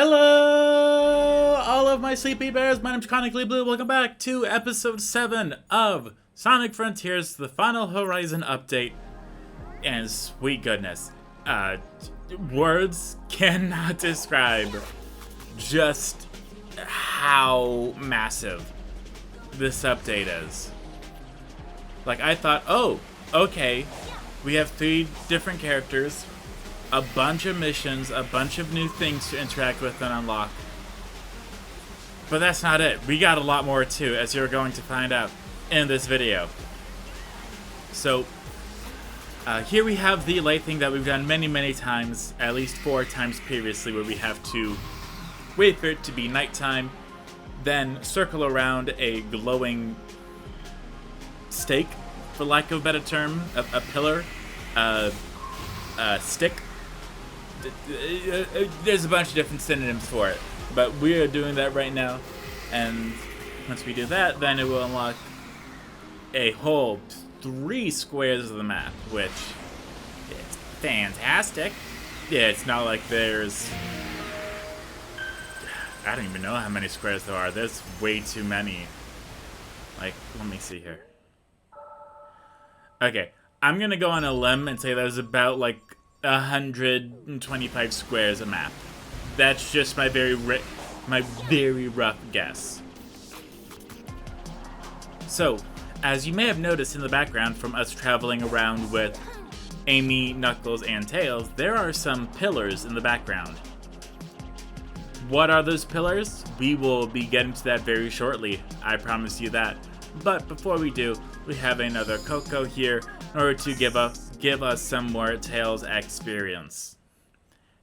Hello, all of my sleepy bears. My name's Chronically Blue. Welcome back to episode 7 of Sonic Frontiers, the Final Horizon update. And sweet goodness, words cannot describe just how massive this update is. Like, I thought, oh, okay, we have 3 different characters, a bunch of missions, a bunch of new things to interact with and unlock. But that's not it. We got a lot more too, as you're going to find out in this video. So, here we have the light thing that we've done many times, at least 4 times previously, where we have to wait for it to be nighttime, then circle around a glowing stake, for lack of a better term, a pillar, a stick. There's a bunch of different synonyms for it, but we are doing that right now, and once we do that, then it will unlock a whole 3 squares of the map, which is fantastic. Yeah, it's not like there's... I don't even know how many squares there are. There's way too many. Like, let me see here. Okay, I'm gonna go on a limb and say there's about, like, 125 squares a map. That's just my very rough guess. So, as you may have noticed in the background from us traveling around with Amy, Knuckles, and Tails, there are some pillars in the background. What are those pillars? We will be getting to that very shortly, I promise you that. But before we do, we have another Coco here in order to give us some more Tails experience.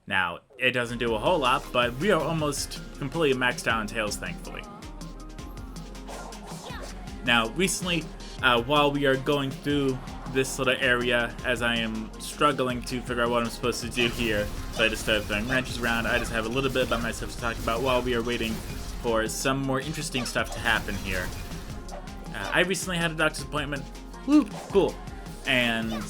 Now, it doesn't do a whole lot, but we are almost completely maxed out on Tails, thankfully. Now, recently, while we are going through this little area, as I am struggling to figure out what I'm supposed to do here, so I just started throwing wrenches around. I just have a little bit about myself to talk about while we are waiting for some more interesting stuff to happen here. I recently had a doctor's appointment. Woo, cool. And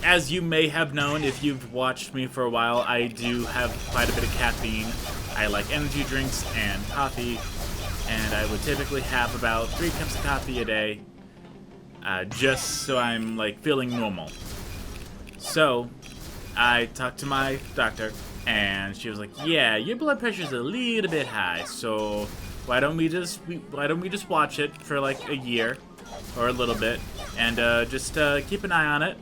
as you may have known if you've watched me for a while, I do have quite a bit of caffeine. I like energy drinks and coffee, and I would typically have about 3 cups of coffee a day, just so I'm like feeling normal. So I talked to my doctor, and she was like, "Yeah, your blood pressure's a little bit high, so why don't we just watch it for like a year or a little bit, and just keep an eye on it,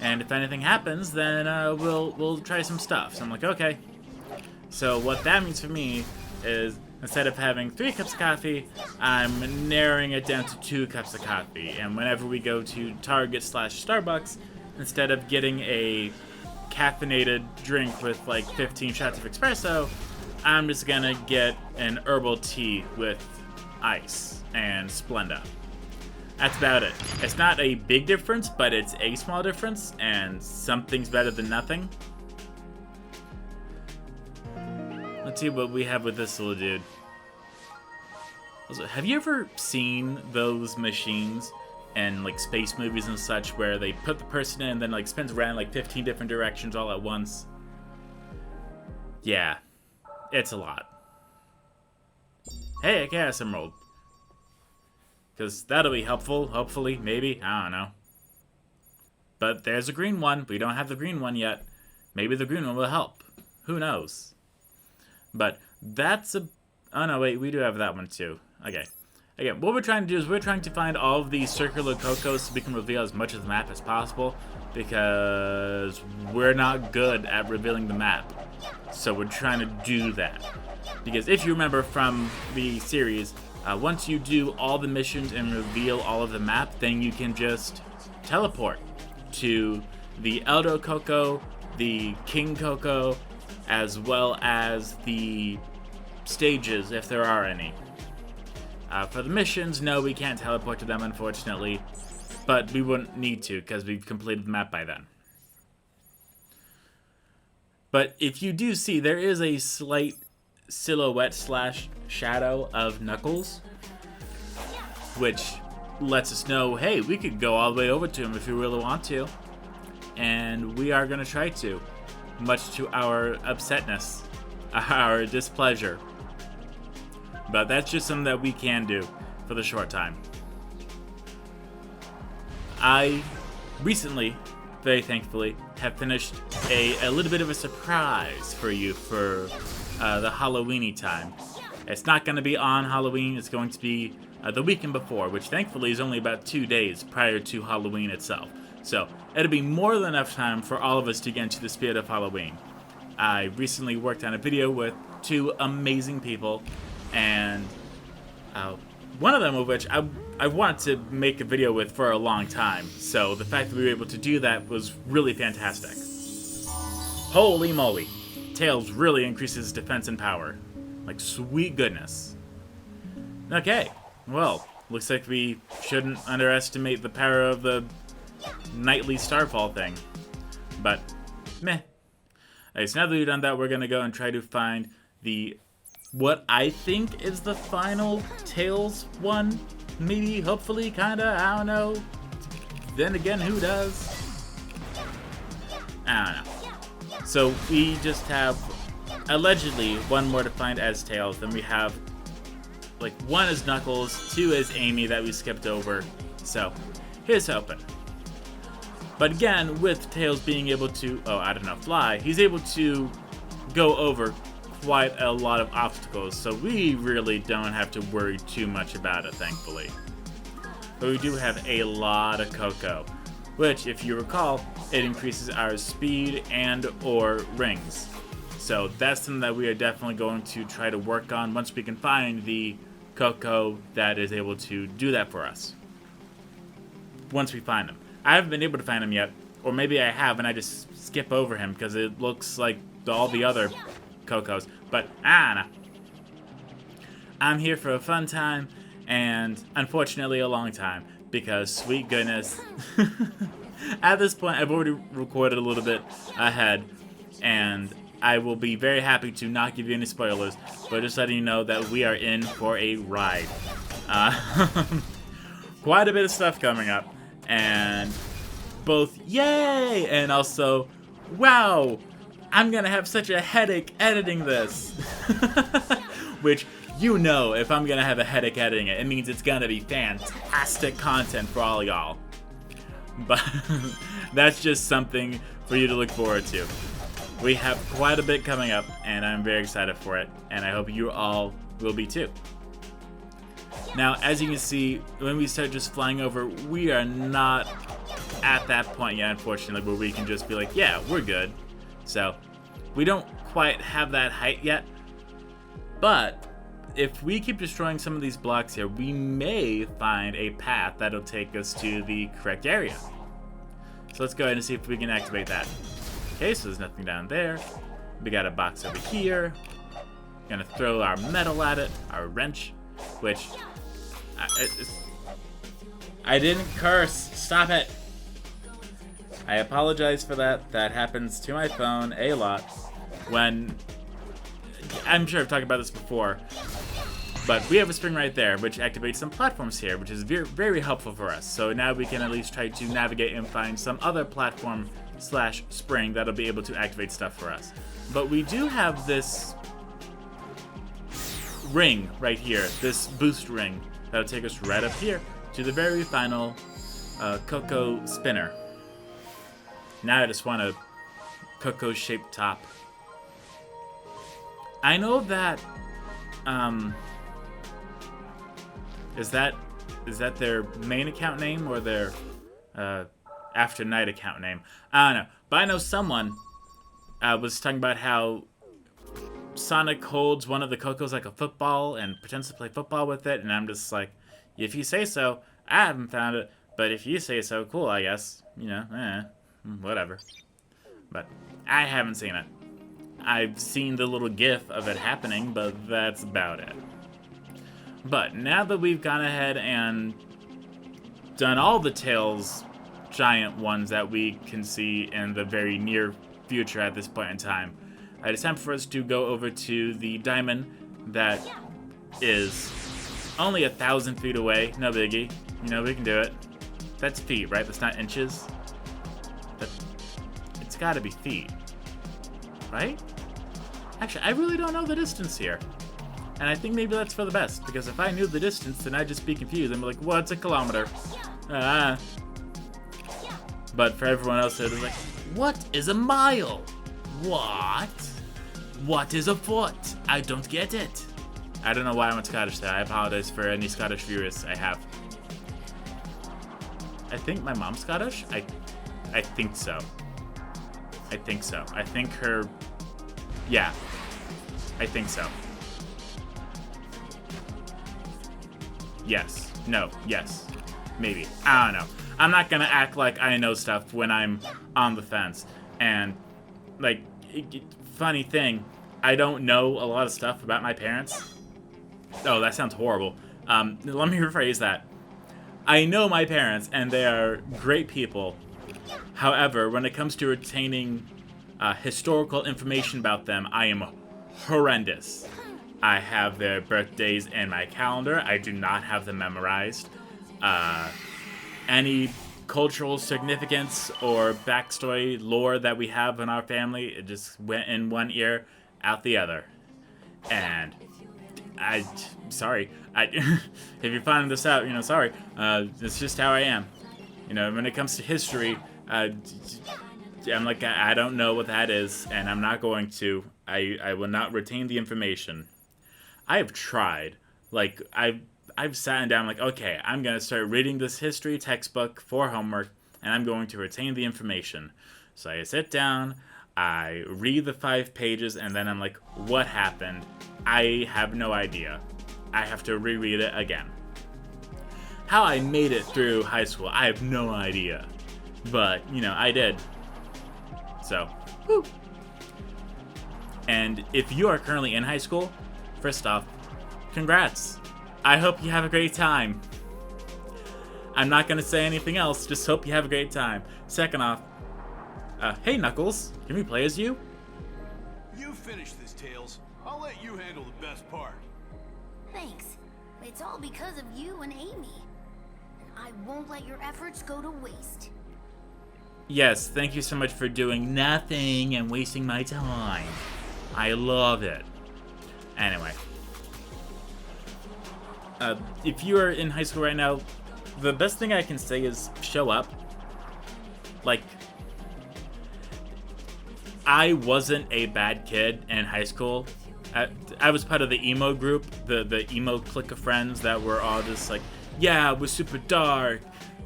and if anything happens, then we'll try some stuff." So I'm like, okay. So what that means for me is instead of having 3 cups of coffee, I'm narrowing it down to 2 cups of coffee. And whenever we go to Target/Starbucks, instead of getting a caffeinated drink with like 15 shots of espresso, I'm just gonna get an herbal tea with ice and Splenda. That's about it. It's not a big difference, but it's a small difference, and something's better than nothing. Let's see what we have with this little dude. Also, have you ever seen those machines in like space movies and such where they put the person in and then like spins around like 15 different directions all at once? Yeah, it's a lot. Hey, a Chaos Emerald. Because that'll be helpful, hopefully, maybe, I don't know. But there's a green one. We don't have the green one yet. Maybe the green one will help. Who knows? But that's a... Oh no, wait, we do have that one too. Okay. Again, what we're trying to do is we're trying to find all of these circular Cocos so we can reveal as much of the map as possible, because we're not good at revealing the map. So we're trying to do that. Because if you remember from the series, once you do all the missions and reveal all of the map, then you can just teleport to the Elder Coco, the King Coco, as well as the stages, if there are any. For the missions, no, we can't teleport to them, unfortunately, but we wouldn't need to, because we've completed the map by then. But if you do see, there is a slight silhouette/shadow of Knuckles, which lets us know, hey, we could go all the way over to him if we really want to, and we are going to try to. much to our upsetness, our displeasure. But that's just something that we can do for the short time. I recently, very thankfully, have finished a little bit of a surprise for you for the Halloweeny time. It's not going to be on Halloween, it's going to be the weekend before, which thankfully is only about 2 days prior to Halloween itself. So it'll be more than enough time for all of us to get into the spirit of Halloween. I recently worked on a video with 2 amazing people, and one of them of which I wanted to make a video with for a long time. So the fact that we were able to do that was really fantastic. Holy moly. Tails really increases defense and power. Like, sweet goodness. Okay, well, looks like we shouldn't underestimate the power of the nightly starfall thing. But, meh. Okay, so now that we've done that, we're gonna go and try to find what I think is the final Tails one. Maybe, hopefully, kinda, I don't know. Then again, who does? I don't know. So we just have, allegedly, 1 more to find as Tails. Then we have, like, 1 as Knuckles, 2 as Amy that we skipped over. So, here's hoping. But again, with Tails being able to, fly, he's able to go over quite a lot of obstacles, so we really don't have to worry too much about it, thankfully. But we do have a lot of Coco, which, if you recall, it increases our speed and or rings. So that's something that we are definitely going to try to work on once we can find the Coco that is able to do that for us. Once we find him. I haven't been able to find him yet, or maybe I have and I just skip over him because it looks like all the other Cocos, but I don't know. I'm here for a fun time, and unfortunately a long time, because sweet goodness, at this point I've already recorded a little bit ahead, and I will be very happy to not give you any spoilers, but just letting you know that we are in for a ride. Quite a bit of stuff coming up, and both yay and also wow, I'm gonna have such a headache editing this. Which, you know, if I'm gonna have a headache editing it, it means it's gonna be fantastic content for all y'all. But that's just something for you to look forward to. We have quite a bit coming up, and I'm very excited for it, and I hope you all will be too. Now, as you can see, when we start just flying over, we are not at that point yet, unfortunately, where we can just be like, yeah, we're good. So, we don't quite have that height yet, but if we keep destroying some of these blocks here, we may find a path that'll take us to the correct area. So let's go ahead and see if we can activate that. Okay, so there's nothing down there. We got a box over here. Gonna throw our metal at it, our wrench, which I didn't curse. Stop it. I apologize for that. That happens to my phone a lot when, I'm sure I've talked about this before, but we have a spring right there, which activates some platforms here, which is very, very helpful for us. So now we can at least try to navigate and find some other platform / spring that'll be able to activate stuff for us. But we do have this ring right here, this boost ring, that'll take us right up here to the very final Coco spinner. Now I just want a Coco-shaped top. I know that, is that their main account name or their After Night account name? I don't know, but I know someone was talking about how Sonic holds one of the Cocos like a football and pretends to play football with it, and I'm just like, if you say so. I haven't found it, but if you say so, cool, I guess. You know, whatever. But I haven't seen it. I've seen the little gif of it happening, but that's about it. But now that we've gone ahead and done all the Tails giant ones that we can see in the very near future at this point in time, it's time for us to go over to the diamond that is only 1,000 feet away. No biggie. You know, we can do it. That's feet, right? That's not inches. It's gotta be feet. right? Actually, I really don't know the distance here. And I think maybe that's for the best, because if I knew the distance, then I'd just be confused. I'd be like, what's a kilometer? But for everyone else, it's like, what is a mile? What? What is a foot? I don't get it. I don't know why I went Scottish there. I apologize for any Scottish viewers I have. I think my mom's Scottish? I think so. I think so. I think her... Yeah. I think so. Yes. No. Yes. Maybe. I don't know. I'm not gonna act like I know stuff when I'm on the fence. And, like, funny thing, I don't know a lot of stuff about my parents. Oh, that sounds horrible. Let me rephrase that. I know my parents, and they are great people. However, when it comes to retaining historical information about them, I am horrendous. I have their birthdays in my calendar. I do not have them memorized. Any cultural significance or backstory lore that we have in our family, it just went in one ear, out the other. And sorry. If you're finding this out, sorry. It's just how I am. When it comes to history, I'm like, I don't know what that is, and I'm not going to. I will not retain the information. I have tried. Like, I've sat down like, okay, I'm going to start reading this history textbook for homework, and I'm going to retain the information. So I sit down, I read the 5 pages, and then I'm like, what happened? I have no idea. I have to reread it again. How I made it through high school, I have no idea. But, I did. So, woo. And if you are currently in high school, first off, congrats. I hope you have a great time. I'm not going to say anything else, just hope you have a great time. Second off, hey Knuckles, can we play as you? You finish this, Tails. I'll let you handle the best part. Thanks. It's all because of you and Amy. And I won't let your efforts go to waste. Yes, thank you so much for doing nothing and wasting my time. I love it. Anyway. If you are in high school right now, the best thing I can say is show up. Like, I wasn't a bad kid in high school. I was part of the emo group, the emo clique of friends that were all just like, yeah, we're super dark,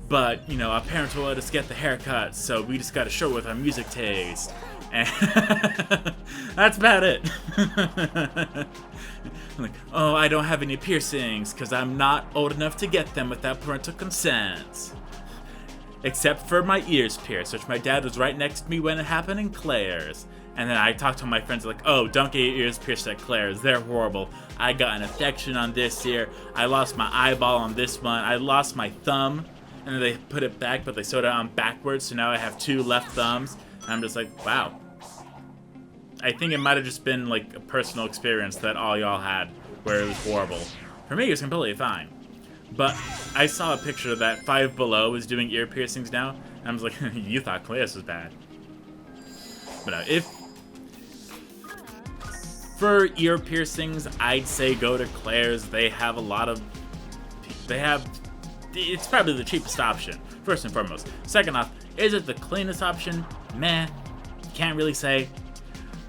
but, our parents will let us get the haircut, so we just gotta show with our music taste. And that's about it. I'm like, oh, I don't have any piercings, because I'm not old enough to get them without parental consent. Except for my ears pierced, which my dad was right next to me when it happened in Claire's. And then I talked to my friends like, oh, don't get your ears pierced at Claire's. They're horrible. I got an infection on this ear. I lost my eyeball on this one. I lost my thumb. And then they put it back, but they sewed it on backwards. So now I have 2 left thumbs. And I'm just like, wow. I think it might have just been like a personal experience that all y'all had where it was horrible. For me, it was completely fine. But I saw a picture that Five Below is doing ear piercings now. And I was like, you thought Claire's was bad. But if... For ear piercings, I'd say go to Claire's. They have a lot of... It's probably the cheapest option, first and foremost. Second off, is it the cleanest option? Meh. Can't really say.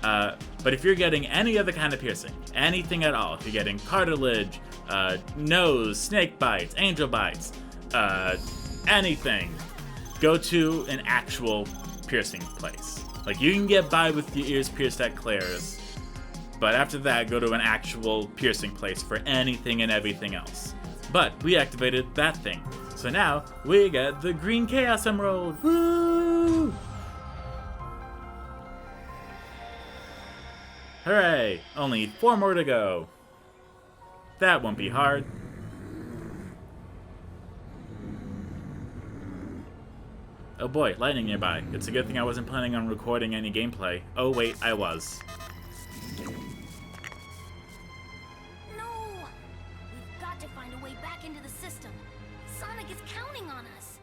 But if you're getting any other kind of piercing, anything at all, if you're getting cartilage, nose, snake bites, angel bites, anything, go to an actual piercing place. Like, you can get by with your ears pierced at Claire's, but after that, go to an actual piercing place for anything and everything else. But we activated that thing, so now we get the Green Chaos Emerald. Woo! Hooray! Only 4 more to go. That won't be hard. Oh boy, lightning nearby. It's a good thing I wasn't planning on recording any gameplay. Oh wait, I was. No! We've got to find a way back into the system. Sonic is counting on us.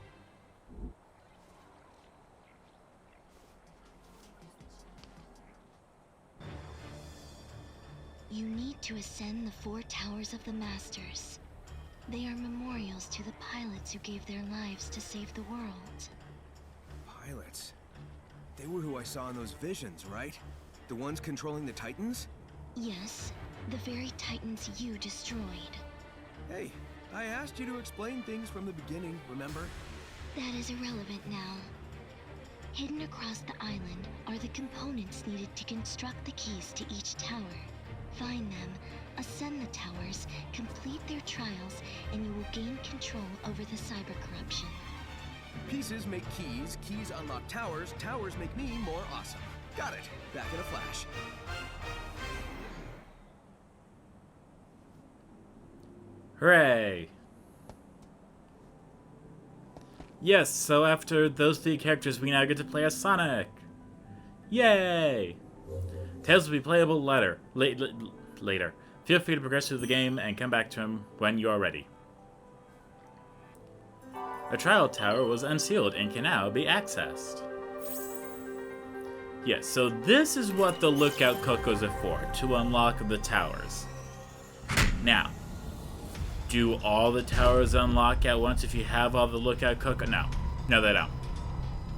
You need to ascend the 4 towers of the Masters. They are memorials to the pilots who gave their lives to save the world. Pilots? They were who I saw in those visions, right? The ones controlling the Titans? Yes, the very Titans you destroyed. Hey, I asked you to explain things from the beginning, remember? That is irrelevant now. Hidden across the island are the components needed to construct the keys to each tower. Find them, ascend the towers, complete their trials, and you will gain control over the cyber corruption. Pieces make keys, keys unlock towers, towers make me more awesome. Got it. Back in a flash. Hooray! Yes, so after those 3 characters, we now get to play as Sonic! Yay! Tails will be playable later. Feel free to progress through the game and come back to him when you are ready. The trial tower was unsealed and can now be accessed. Yes, so this is what the lookout cocos are for, to unlock the towers. Now, do all the towers unlock at once if you have all the lookout coco? No, they don't.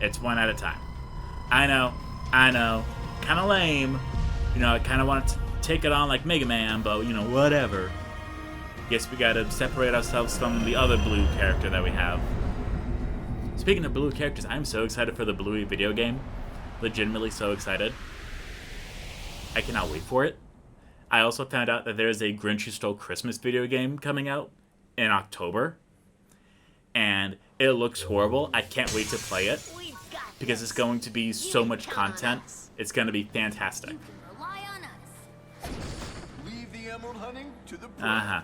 It's one at a time. I know, kind of lame. You know, I kind of want to take it on like Mega Man, but you know, whatever. Guess we gotta separate ourselves from the other blue character that we have. Speaking of blue characters, I'm so excited for the Bluey video game. Legitimately so excited. I cannot wait for it. I also found out that there is a Grinch Who Stole Christmas video game coming out in October. And it looks horrible. I can't wait to play it. Because it's going to be so much content. It's going to be fantastic. You can rely on us. Leave the emerald hunting to the pro. Uh-huh.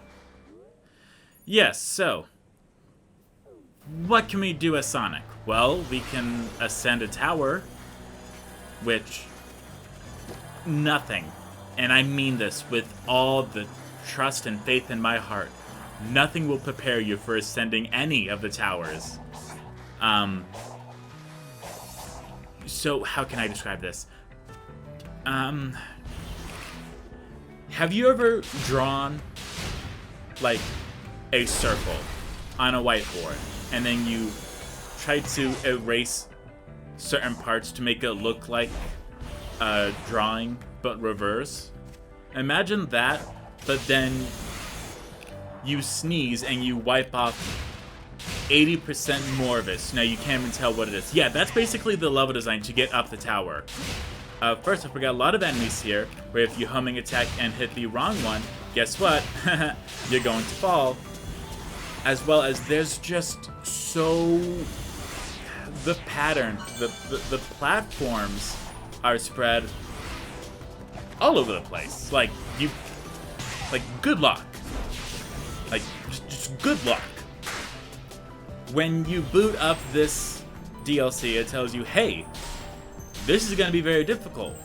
Yes, so what can we do as Sonic? Well, we can ascend a tower, which nothing, and I mean this with all the trust and faith in my heart, nothing will prepare you for ascending any of the towers. So how can I describe this? Have you ever drawn like a circle on a whiteboard and then you try to erase certain parts to make it look like a drawing but reverse? Imagine that, but then you sneeze and you wipe off 80% more of it, so now you can't even tell what it is. Yeah, that's basically the level design to get up the tower. First off, we got a lot of enemies here, where if you homing attack and hit the wrong one, guess what? You're going to fall. As well as there's just so... the pattern, the platforms are spread all over the place. Like, good luck. Like, just good luck. When you boot up this DLC, it tells you, hey, this is going to be very difficult.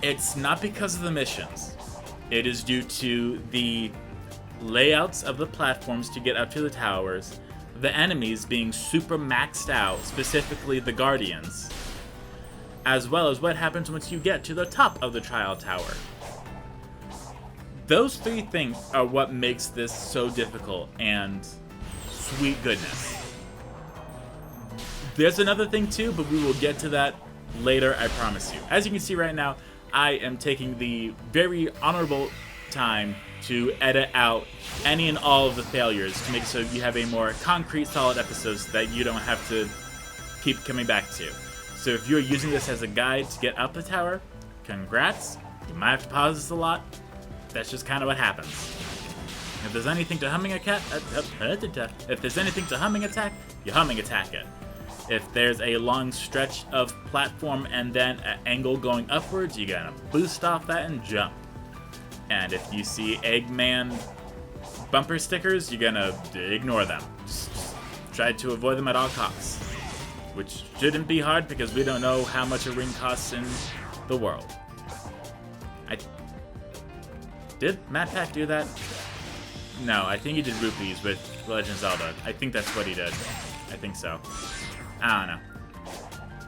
It's not because of the missions. It is due to the layouts of the platforms to get up to the towers, the enemies being super maxed out, specifically the Guardians, as well as what happens once you get to the top of the trial tower. Those 3 things are what makes this so difficult, and sweet goodness. There's another thing too, but we will get to that later, I promise you. As you can see right now, I am taking the very honorable time to edit out any and all of the failures to make so you have a more concrete, solid episodes that you don't have to keep coming back to. So if you're using this as a guide to get up the tower, congrats. You might have to pause this a lot. That's just kind of what happens. If there's anything to humming attack, you humming attack it. If there's a long stretch of platform and then an angle going upwards, you gotta boost off that and jump. And if you see Eggman bumper stickers, you're gonna ignore them. Just try to avoid them at all costs. Which shouldn't be hard because we don't know how much a ring costs in the world. Did MatPack do that? No, I think he did rupees with Legend of Zelda. I think that's what he did. I think so. I don't know.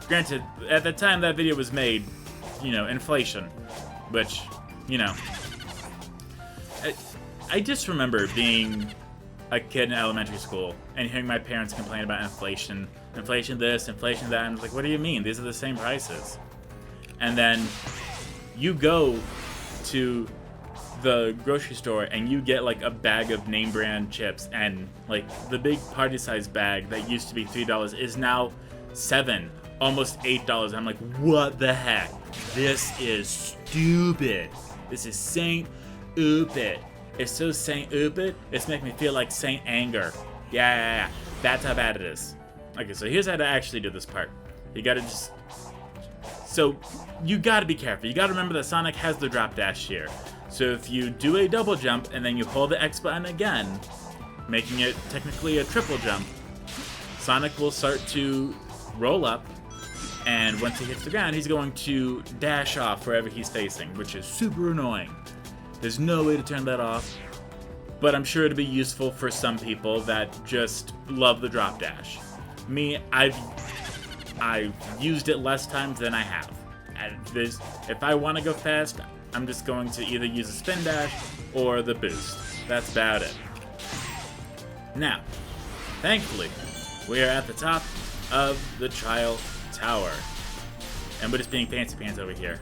Granted, at the time that video was made, you know, inflation. which, you know, I just remember being a kid in elementary school and hearing my parents complain about inflation. Inflation this, inflation that, and I was like, what do you mean? These are the same prices. And then you go to the grocery store and you get like a bag of name brand chips, and like the big party size bag that used to be $3 is now $7, almost $8. I'm like, what the heck? This is stupid. This is Saint Stupid. It's so Saint Stupid, it's making me feel like Saint Anger. Yeah, that's how bad it is. Okay, so here's how to actually do this part. You gotta just... So, you gotta be careful. You gotta remember that Sonic has the drop dash here. So if you do a double jump and then you hold the X button again, making it technically a triple jump, Sonic will start to roll up, and once he hits the ground, he's going to dash off wherever he's facing, which is super annoying. There's no way to turn that off, but I'm sure it'll be useful for some people that just love the drop dash. Me, I've used it less times than I have. If I want to go fast, I'm just going to either use a spin dash or the boost. That's about it. Now, thankfully, we are at the top of the Trial Tower. And we're just being fancy pants over here.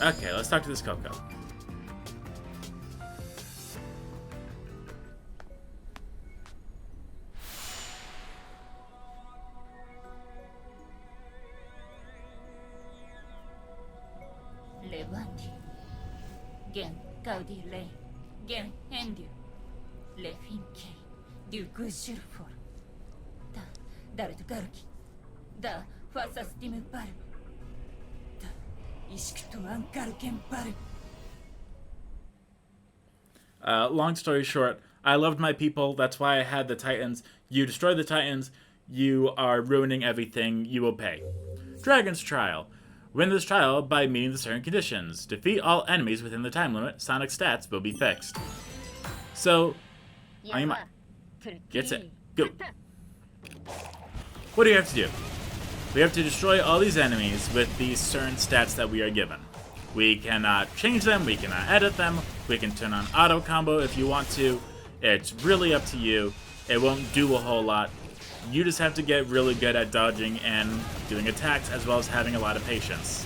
Okay, let's talk to this Coco. Levandi, Gen Gaudi Lei, Gen Hendu, Le Finke, Du Gujurfor, Da Daret Garki, Da Fasastim Bar, Da Ishktuan Garken Bar. Long story short, I loved my people, that's why I had the Titans. You destroy the Titans, you are ruining everything, you will pay. Dragon's Trial. Win this trial by meeting the certain conditions. Defeat all enemies within the time limit, Sonic's stats will be fixed. So, get set, go. What do you have to do? We have to destroy all these enemies with these certain stats that we are given. We cannot change them, we cannot edit them, we can turn on auto combo if you want to. It's really up to you. It won't do a whole lot. You just have to get really good at dodging and doing attacks, as well as having a lot of patience.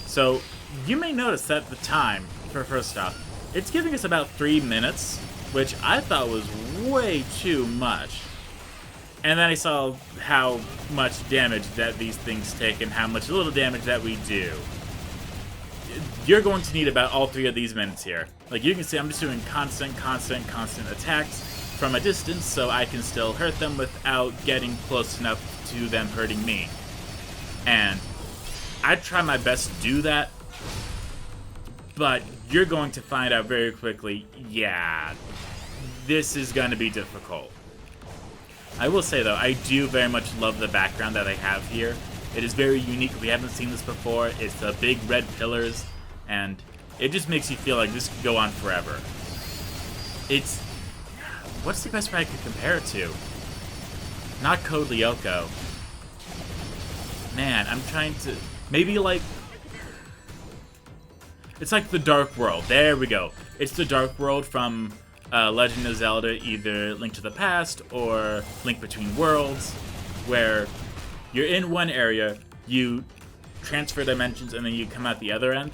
So, you may notice that the time, for first off, it's giving us about 3 minutes, which I thought was way too much. And then I saw how much damage that these things take and how much little damage that we do. You're going to need about all 3 of these minutes here. Like you can see, I'm just doing constant attacks from a distance so I can still hurt them without getting close enough to them hurting me. And I try my best to do that, but you're going to find out very quickly, yeah, this is going to be difficult. I will say though, I do very much love the background that I have here. It is very unique. We haven't seen this before. It's the big red pillars, and it just makes you feel like this could go on forever. It's... What's the best way I could compare it to? Not Code Lyoko. Man, I'm trying to... Maybe like... It's like the Dark World. There we go. It's the Dark World from Legend of Zelda, either Link to the Past or Link Between Worlds, where you're in one area, you transfer dimensions, and then you come out the other end.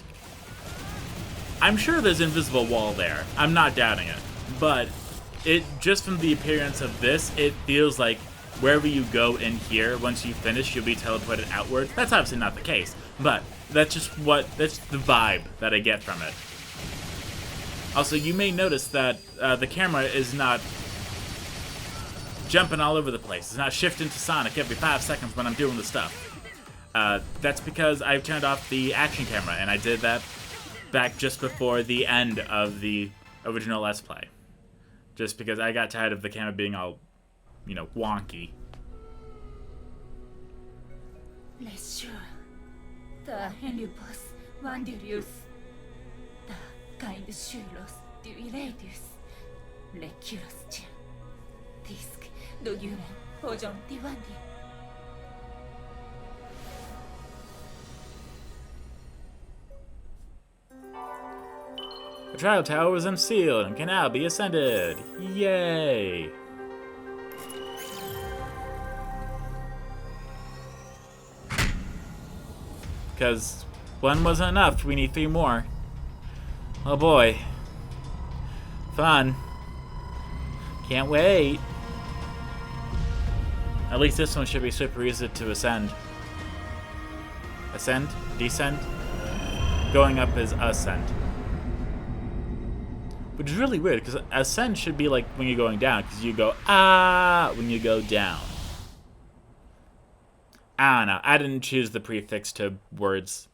I'm sure there's an invisible wall there. I'm not doubting it. But it, just from the appearance of this, it feels like wherever you go in here, once you finish, you'll be teleported outward. That's obviously not the case, but that's the vibe that I get from it. Also, you may notice that the camera is not jumping all over the place. It's not shifting to Sonic every 5 seconds when I'm doing the stuff. That's because I've turned off the action camera, and I did that back just before the end of the original Let's Play. Just because I got tired of the camera being all, you know, wonky. Bless you. The Henupus Vandirius. The kind Shulos Duiladius. Lecurus Chin. Disc Doguren Ojon Divandi. The trial tower was unsealed and can now be ascended. Yay! Because one wasn't enough, we need 3 more. Oh boy. Fun. Can't wait. At least this one should be super easy to ascend. Ascend? Descend? Going up is ascend. Which is really weird, because ascend should be like when you're going down, because you go, ah, when you go down. I don't know. I didn't choose the prefix to words.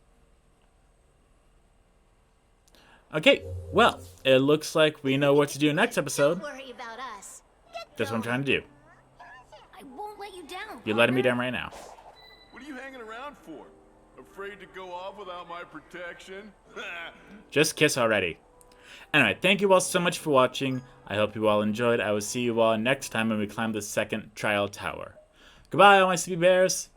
Okay, well, it looks like we know what to do next episode. Don't worry about us. That's what I'm trying to do. I won't let you down. You're letting me down right now. What are you hanging around for? Afraid to go off without my protection? Just kiss already. Anyway, thank you all so much for watching. I hope you all enjoyed. I will see you all next time when we climb the second trial tower. Goodbye, all my sleepy bears.